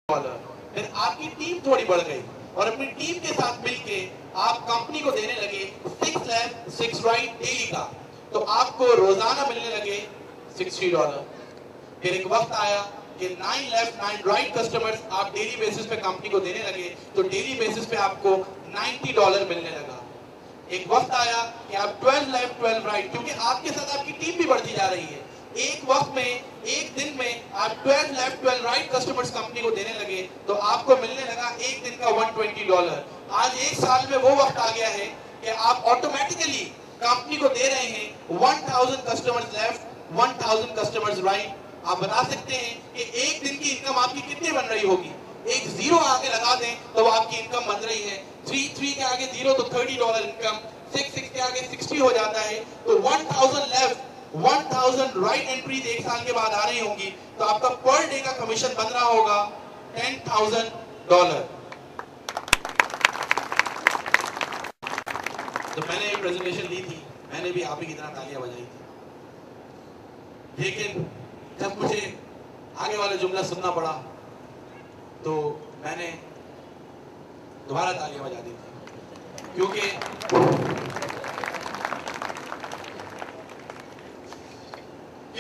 Dollar. फिर आपकी team थोड़ी बढ़ गई और अपनी टीम के साथ मिलके आप कंपनी को देने लगे 6 लाख 6 राइट डेली का, तो आपको रोजाना मिलने लगे $60। फिर एक वक्त आया कि 9 लाख 9 राइट कस्टमर्स आप डेली बेसिस पे कंपनी को देने लगे, तो डेली बेसिस पे आपको $90 मिलने लगा। एक वक्त आया कि आप 12 लाख 12 राइट, क्योंकि आपके साथ आपकी टीम भी बढ़ती जा रही है, एक वक्त में एक दिन में आप 12 लाख 12 राइट कस्टमर्स कंपनी को देने लगे, तो आपको मिलने लगा एक दिन का $120। आज एक साल में वो वक्त आ गया है कि आप ऑटोमेटिकली कंपनी को दे रहे हैं 1000 कस्टमर्स लेफ्ट 1000 कस्टमर्स राइट। आप बता सकते हैं कि एक दिन की इनकम आपकी कितनी बन रही होगी? एक जीरो आगे लगा दें तो आपकी इनकम बन रही है 3 के आगे जीरो तो $30 इनकम, 6 के आगे 60 हो जाता है, तो 1000 लेफ्ट 1000 राइट एंट्रीज एक साल के बाद आ रही होंगी, तो आपका पर डे का कमीशन बन रहा होगा $10,000। तो मैंने एक प्रेजेंटेशन दी थी, मैंने भी आप ही की तरह तालियां बजाई थी, लेकिन जब मुझे आगे वाला जुमला सुनना पड़ा तो मैंने दोबारा तालियां बजा दी थी, क्योंकि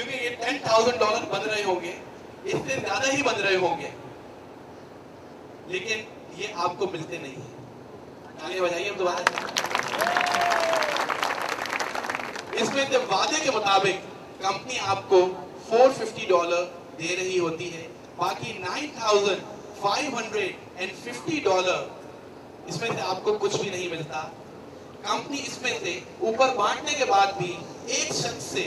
ये $10,000 बन रहे होंगे, इससे ज्यादा ही बन रहे होंगे, लेकिन ये आपको मिलते नहीं है। तालियां बजाइए दोबारा। इसमें से वादे के मुताबिक कंपनी आपको $450 दे रही होती है, बाकी $9,550 इसमें से आपको कुछ भी नहीं मिलता। कंपनी इसमें से ऊपर बांटने के बाद भी एक शख्स से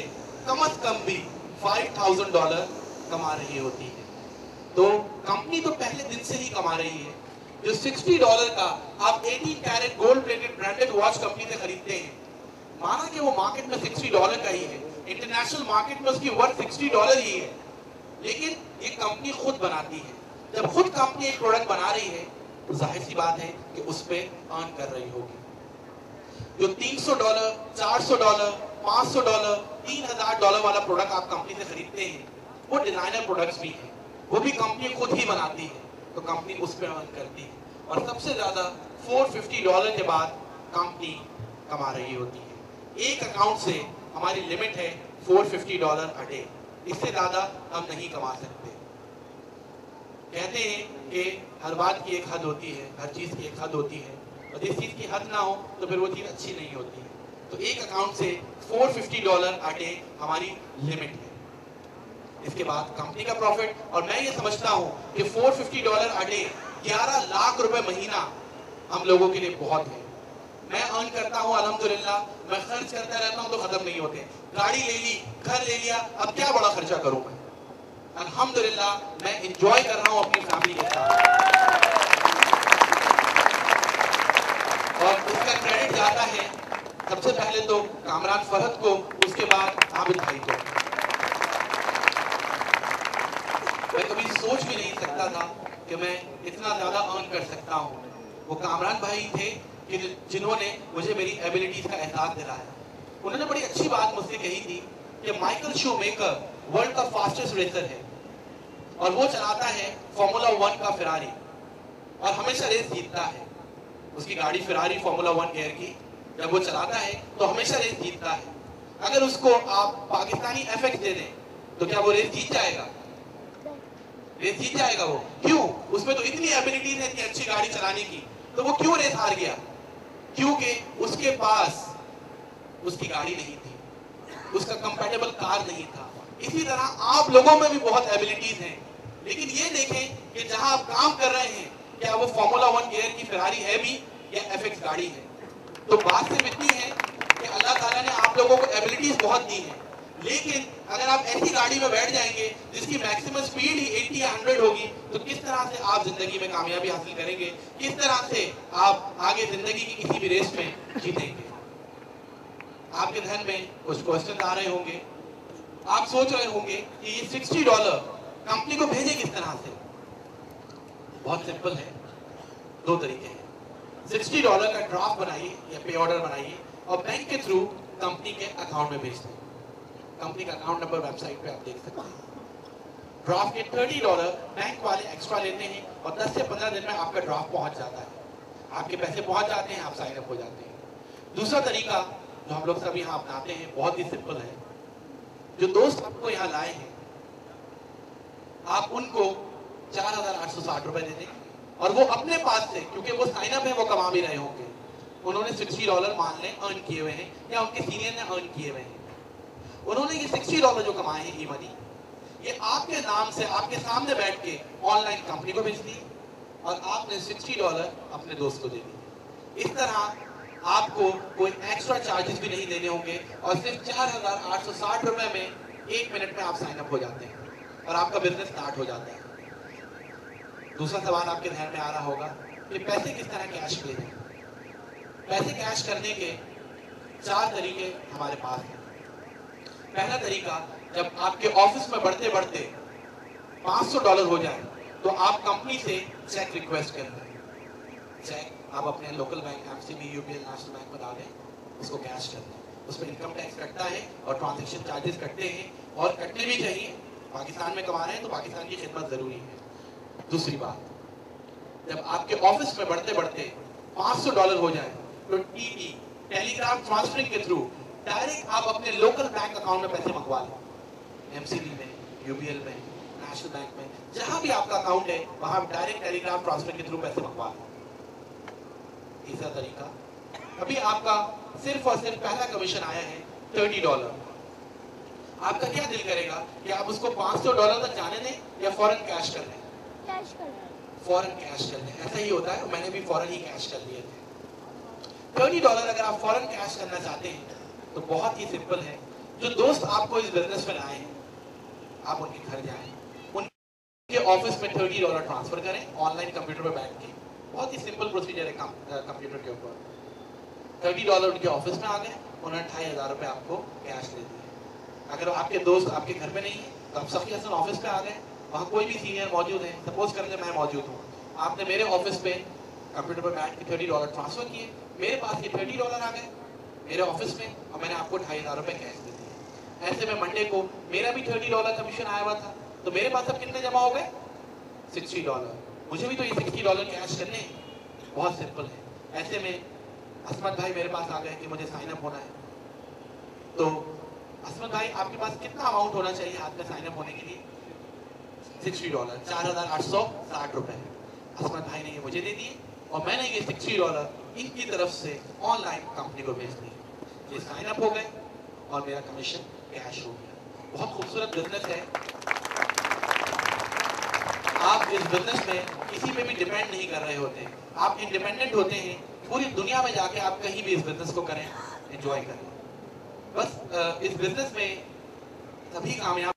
कम से कम भी $5,000 कमा रही होती है। तो कंपनी तो पहले दिन से ही कमा रही है। जो $60 का आप 18 carat gold plated branded watch company से खरीदते हैं, माना कि वो मार्केट में $60 का ही है, इंटरनेशनल मार्केट में उसकी वर्थ $60 ही है, लेकिन ये कंपनी खुद बनाती है। जब खुद कंपनी एक प्रोडक्ट बना रही है तो जाहिर सी बात है कि उस पे अर्न कर रही होगी। जो $300, $400, $500, $3,000 वाला प्रोडक्ट आप कंपनी से खरीदते हैं, वो डिजाइनर प्रोडक्ट्स भी हैं, वो भी कंपनी खुद ही बनाती है, तो कंपनी उस पे अर्न करती है। और सबसे ज्यादा $450 के बाद कंपनी कमा रही होती है। एक अकाउंट से हमारी लिमिट है $450 अ डे, इससे ज्यादा हम नहीं कमा सकते। कहते हैं कि हर बात की एक हद होती है, हर चीज की एक हद होती है, और जिस चीज की हद ना हो तो फिर वो चीज अच्छी नहीं होती है। तो एक अकाउंट से $450 अ डे हमारी लिमिट है। इसके बाद कंपनी का प्रॉफिट, और मैं ये समझता हूँ कि $450 अ डे 11 लाख रुपए महीना हम लोगों के लिए बहुत है। मैं अर्न करता हूँ अल्हम्दुलिल्लाह, मैं खर्च करता रहता हूँ तो खत्म नहीं होते। गाड़ी ले ली, घर ले लिया, अब क्या बड़ा खर्चा करूँ मैं? अल्हम्दुलिल्लाह मैं एंजॉय कर रहा हूँ अपनी फैमिली के साथ, और इसका क्रेडिट जाता है सबसे पहले तो कामरान फहद को, उसके बाद आबिद भाई को। मैं कभी सोच भी नहीं सकता था कि मैं इतना ज्यादा अर्न कर सकता हूँ। वो कामरान भाई थे कि जिन्होंने मुझे मेरी एबिलिटीज का एहसास दिलाया। उन्होंने बड़ी अच्छी बात मुझसे कही थी कि माइकल शूमेकर वर्ल्ड का फास्टेस्ट रेसर है, और वो चलाता है फॉर्मूला 1 का फेरारी, और हमेशा रेस जीतता है। उसकी गाड़ी फेरारी फॉर्मूला 1 गियर की, जब वो चलाता है तो हमेशा रेस जीतता है। अगर उसको आप पाकिस्तानी एफएक्स दे दें तो क्या वो रेस जीत जाएगा? रेस जीत जाएगा वो? क्यों? उसमें तो इतनी एबिलिटीज है इतनी अच्छी गाड़ी चलाने की, तो वो क्यों रेस हार गया? क्योंकि उसके पास उसकी गाड़ी नहीं थी, उसका कंपैटिबल कार नहीं था। इसी तरह आप लोगों में भी बहुत एबिलिटीज हैं, लेकिन ये देखें कि जहां आप काम कर रहे हैं क्या वो फॉर्मूला 1 गियर की फेरारी है भी या एफएक्स गाड़ी है? तो बात सिर्फ इतनी है कि अल्लाह ताला ने आप लोगों को एबिलिटीज बहुत दी है, लेकिन अगर आप ऐसी गाड़ी में बैठ जाएंगे जिसकी मैक्सिमम स्पीड ही 80 या 100 होगी, तो किस तरह से आप जिंदगी में कामयाबी हासिल करेंगे? किस तरह से आप आगे जिंदगी की किसी भी रेस में जीतेंगे? आपके ध्यान में कुछ क्वेश्चन आ रहे होंगे, आप सोच रहे होंगे कि ये $60 कंपनी को भेजे किस तरह से? बहुत सिंपल है, दो तरीके हैं। $60 का ड्राफ्ट बनाइए या पे ऑर्डर बनाइए और बैंक के थ्रू कंपनी के अकाउंट में भेज दें। कंपनी का अकाउंट नंबर वेबसाइट पे आप देख सकते हैं। ड्राफ्ट के $30 बैंक वाले एक्स्ट्रा लेते हैं और 10 से 15 दिन में आपका ड्राफ्ट पहुंच जाता है, आपके पैसे पहुंच जाते हैं, आप साइन अप हो जाते हैं। दूसरा तरीका जो हम लोग सब यहाँ अपनाते हैं बहुत ही सिंपल है। जो दोस्त आपको यहाँ लाए हैं आप उनको 4,860 रुपए दे दें और वो अपने पास से, क्योंकि वो साइन अप है, वो कमा भी रहे होंगे, उन्होंने $60 मान लें अर्न किए हुए हैं या उनके सीनियर ने अर्न किए हुए हैं, उन्होंने ये $60 जो कमाए हैं ई मनी, ये आपके नाम से आपके सामने बैठ के ऑनलाइन कंपनी को बेच दिए और आपने $60 अपने दोस्त को दे दिए। इस तरह आपको कोई एक्स्ट्रा चार्जेस भी नहीं देने होंगे और सिर्फ 4,860 रुपए में 1 मिनट में आप साइन अप हो जाते हैं और आपका बिजनेस स्टार्ट हो जाता है। दूसरा सवाल आपके ध्यान में आ रहा होगा कि पैसे किस तरह कैश ले जाएं। पैसे कैश करने के 4 तरीके हमारे पास हैं। पहला तरीका, जब आपके ऑफिस में बढ़ते बढ़ते $500 हो जाए तो आप कंपनी से चेक रिक्वेस्ट करें। चेक आप अपने local bank MCB, UPL, national bank में डालें, उसको कैश कर दें। उसमें इनकम टैक्स कटता है और ट्रांजैक्शन चार्जेस कटते हैं और कटने भी चाहिए। पाकिस्तान में कमा रहे हैं तो पाकिस्तान की खिदमत जरूरी है। दूसरी बात, जब आपके ऑफिस में बढ़ते बढ़ते $500 हो जाए तो टीटी टेलीग्राम ट्रांसफरिंग के थ्रू डायरेक्ट आप अपने लोकल बैंक अकाउंट में पैसे मंगवा लें। एमसीबी में, यूबीएल में, नेशनल बैंक में, जहां भी आपका अकाउंट है वहां डायरेक्ट टेलीग्राम ट्रांसफर के थ्रू पैसे मंगवा लें। तीसरा तरीका, अभी आपका सिर्फ और सिर्फ पहला कमीशन आया है $30। आपका क्या दिल करेगा कि आप उसको $500 तक जाने दें या फौरन कैश कर लें? कैश कर लें। फौरन कैश कर लें। ऐसा ही होता है, मैंने भी फौरन ही कैश कर लिए थे। $30 अगर आप फौरन कैश करना चाहते हैं तो बहुत ही सिंपल है। जो दोस्त आपको इस बिजनेस में लाए हैं आप उनके घर जाएं, उनके ऑफिस में $30 ट्रांसफर करें ऑनलाइन कंप्यूटर पर बैठ के। बहुत ही सिंपल प्रोसीजर है कंप्यूटर के ऊपर। $30 उनके ऑफिस में आ गए, उन्होंने 2,500 रुपए आपको कैश दे दिए। अगर आपके दोस्त आपके घर में नहीं है तो आप सफी हसन ऑफिस पे आ गए, वहाँ कोई भी सीनियर मौजूद है, सपोज करेंगे मैं मौजूद हूँ, आपने मेरे ऑफिस पे कंप्यूटर पर बैठ के $30 ट्रांसफर किए, मेरे पास ये $30 आ गए मेरे ऑफिस में और मैंने आपको 2,500 रुपए कैश दे दिए। ऐसे में मंडे को मेरा भी $30 कमीशन आया हुआ था, तो मेरे पास अब कितने जमा हो गए? $60। मुझे भी तो ये $60 कैश करने हैं। बहुत सिंपल है। ऐसे में असमत भाई मेरे पास आ गए कि मुझे साइन अप होना है, तो असमत भाई आपके पास कितना अमाउंट होना चाहिए हाथ में साइन अप होने के लिए? $60, 4,860 रुपए। असमत भाई ने ये मुझे दे दिए और मैंने ये $60 इनकी तरफ से ऑनलाइन कंपनी को भेज दिए। ये साइन अप हो गए और मेरा कमीशन कैश हो गया। बहुत खूबसूरत बिजनेस है। आप इस बिजनेस में किसी पे भी डिपेंड नहीं कर रहे होते, आप इंडिपेंडेंट होते हैं। पूरी दुनिया में जाके आप कहीं भी इस बिजनेस को करें, एंजॉय करें। बस इस बिजनेस में सभी कामयाब